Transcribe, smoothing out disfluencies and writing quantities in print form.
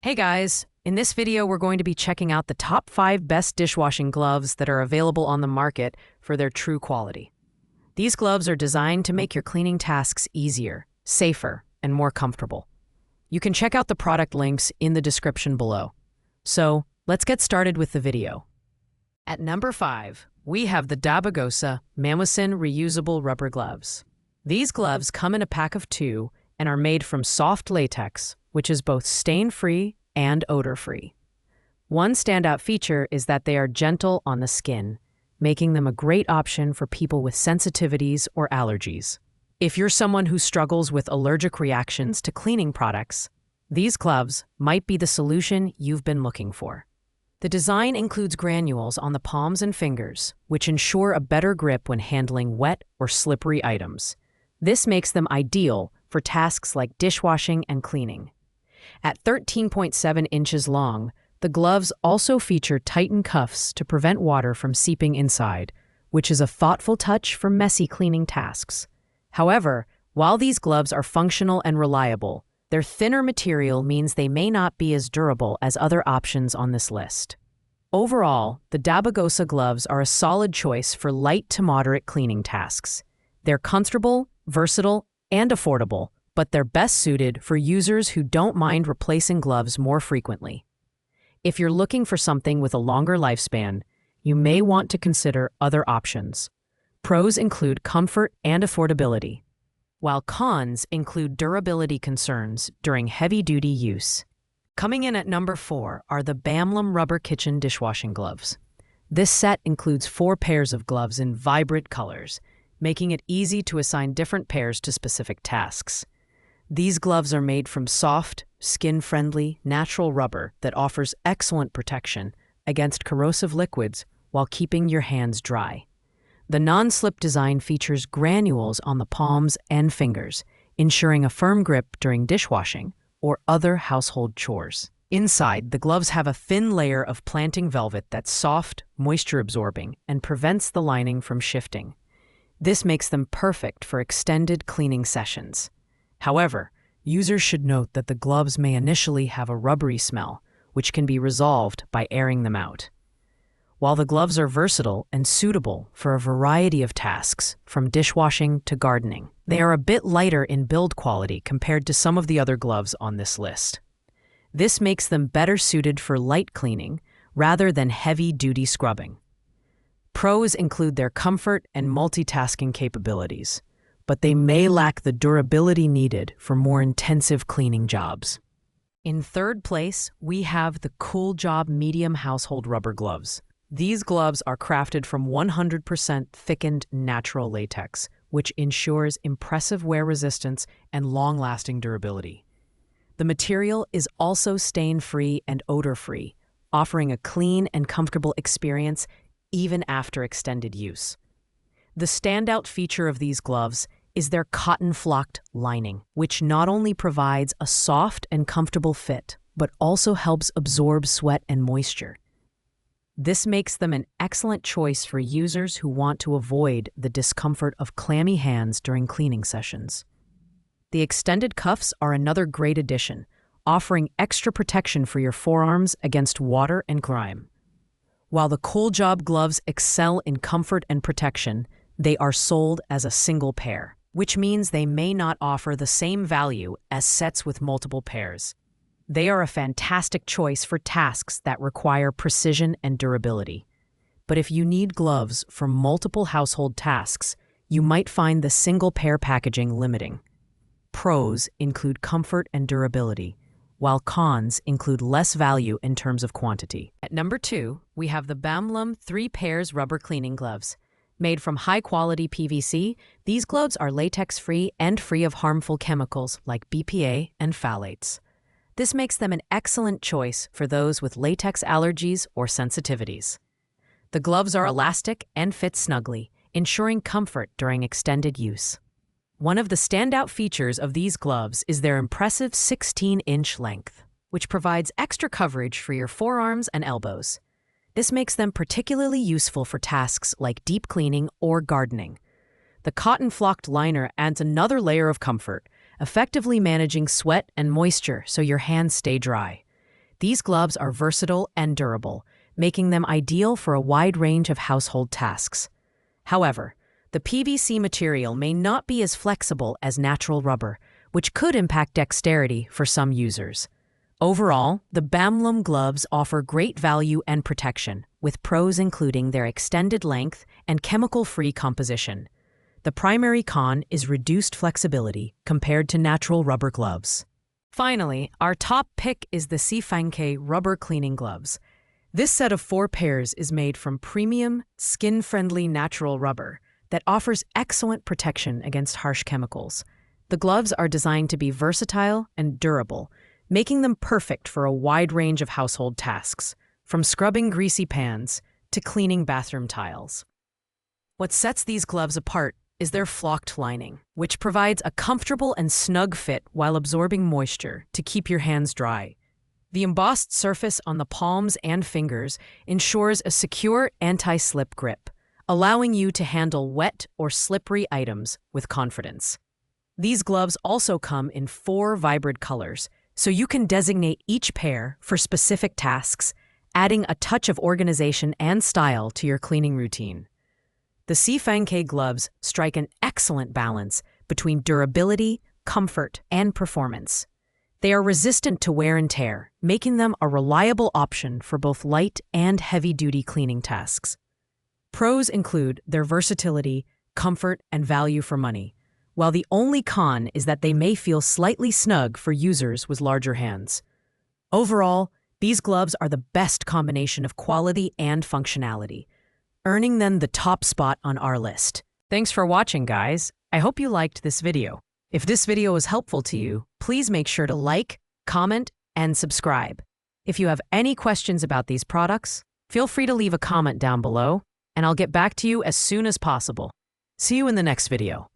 Hey guys, in this video we're going to be checking out the top 5 best dishwashing gloves that are available on the market for their true quality. These gloves are designed to make your cleaning tasks easier, safer, and more comfortable. You can check out the product links in the description below. So, let's get started with the video. At number 5, we have the Dishwashing Mammosin Reusable Rubber Gloves. These gloves come in a pack of 2 and are made from soft latex, which is both stain-free and odor-free. One standout feature is that they are gentle on the skin, making them a great option for people with sensitivities or allergies. If you're someone who struggles with allergic reactions to cleaning products, these gloves might be the solution you've been looking for. The design includes granules on the palms and fingers, which ensure a better grip when handling wet or slippery items. This makes them ideal for tasks like dishwashing and cleaning. At 13.7 inches long, the gloves also feature tightened cuffs to prevent water from seeping inside, which is a thoughtful touch for messy cleaning tasks. However, while these gloves are functional and reliable, their thinner material means they may not be as durable as other options on this list. Overall, the Dishwashing gloves are a solid choice for light to moderate cleaning tasks. They're comfortable, versatile, and affordable, but they're best suited for users who don't mind replacing gloves more frequently. If you're looking for something with a longer lifespan, you may want to consider other options. Pros include comfort and affordability, while cons include durability concerns during heavy-duty use. Coming in at number 4 are the Bamlum Rubber Kitchen Dishwashing Gloves. This set includes 4 pairs of gloves in vibrant colors, making it easy to assign different pairs to specific tasks. These gloves are made from soft, skin-friendly, natural rubber that offers excellent protection against corrosive liquids while keeping your hands dry. The non-slip design features granules on the palms and fingers, ensuring a firm grip during dishwashing or other household chores. Inside, the gloves have a thin layer of planting velvet that's soft, moisture-absorbing, and prevents the lining from shifting. This makes them perfect for extended cleaning sessions. However, users should note that the gloves may initially have a rubbery smell, which can be resolved by airing them out. While the gloves are versatile and suitable for a variety of tasks, from dishwashing to gardening, they are a bit lighter in build quality compared to some of the other gloves on this list. This makes them better suited for light cleaning rather than heavy-duty scrubbing. Pros include their comfort and multitasking capabilities, but they may lack the durability needed for more intensive cleaning jobs. In third place, we have the Cool Job Medium Household Rubber Gloves. These gloves are crafted from 100% thickened natural latex, which ensures impressive wear resistance and long-lasting durability. The material is also stain-free and odor-free, offering a clean and comfortable experience even after extended use. The standout feature of these gloves is their cotton-flocked lining, which not only provides a soft and comfortable fit, but also helps absorb sweat and moisture. This makes them an excellent choice for users who want to avoid the discomfort of clammy hands during cleaning sessions. The extended cuffs are another great addition, offering extra protection for your forearms against water and grime. While the Cool Job gloves excel in comfort and protection, they are sold as a single pair, which means they may not offer the same value as sets with multiple pairs. They are a fantastic choice for tasks that require precision and durability. But if you need gloves for multiple household tasks, you might find the single-pair packaging limiting. Pros include comfort and durability, while cons include less value in terms of quantity. At number 2, we have the Bamlum 3 Pairs Rubber Cleaning Gloves. Made from high-quality PVC, these gloves are latex-free and free of harmful chemicals like BPA and phthalates. This makes them an excellent choice for those with latex allergies or sensitivities. The gloves are elastic and fit snugly, ensuring comfort during extended use. One of the standout features of these gloves is their impressive 16-inch length, which provides extra coverage for your forearms and elbows. This makes them particularly useful for tasks like deep cleaning or gardening. The cotton-flocked liner adds another layer of comfort, effectively managing sweat and moisture so your hands stay dry. These gloves are versatile and durable, making them ideal for a wide range of household tasks. However, the PVC material may not be as flexible as natural rubber, which could impact dexterity for some users. Overall, the Bamlum gloves offer great value and protection, with pros including their extended length and chemical-free composition. The primary con is reduced flexibility compared to natural rubber gloves. Finally, our top pick is the Dishwashing rubber cleaning gloves. This set of 4 pairs is made from premium, skin-friendly natural rubber that offers excellent protection against harsh chemicals. The gloves are designed to be versatile and durable, making them perfect for a wide range of household tasks, from scrubbing greasy pans to cleaning bathroom tiles. What sets these gloves apart is their flocked lining, which provides a comfortable and snug fit while absorbing moisture to keep your hands dry. The embossed surface on the palms and fingers ensures a secure anti-slip grip, allowing you to handle wet or slippery items with confidence. These gloves also come in 4 vibrant colors, so you can designate each pair for specific tasks, adding a touch of organization and style to your cleaning routine. The Dishwashing gloves strike an excellent balance between durability, comfort, and performance. They are resistant to wear and tear, making them a reliable option for both light and heavy-duty cleaning tasks. Pros include their versatility, comfort, and value for money, while the only con is that they may feel slightly snug for users with larger hands. Overall, these gloves are the best combination of quality and functionality, earning them the top spot on our list. Thanks for watching, guys. I hope you liked this video. If this video was helpful to you, please make sure to like, comment, and subscribe. If you have any questions about these products, feel free to leave a comment down below, and I'll get back to you as soon as possible. See you in the next video.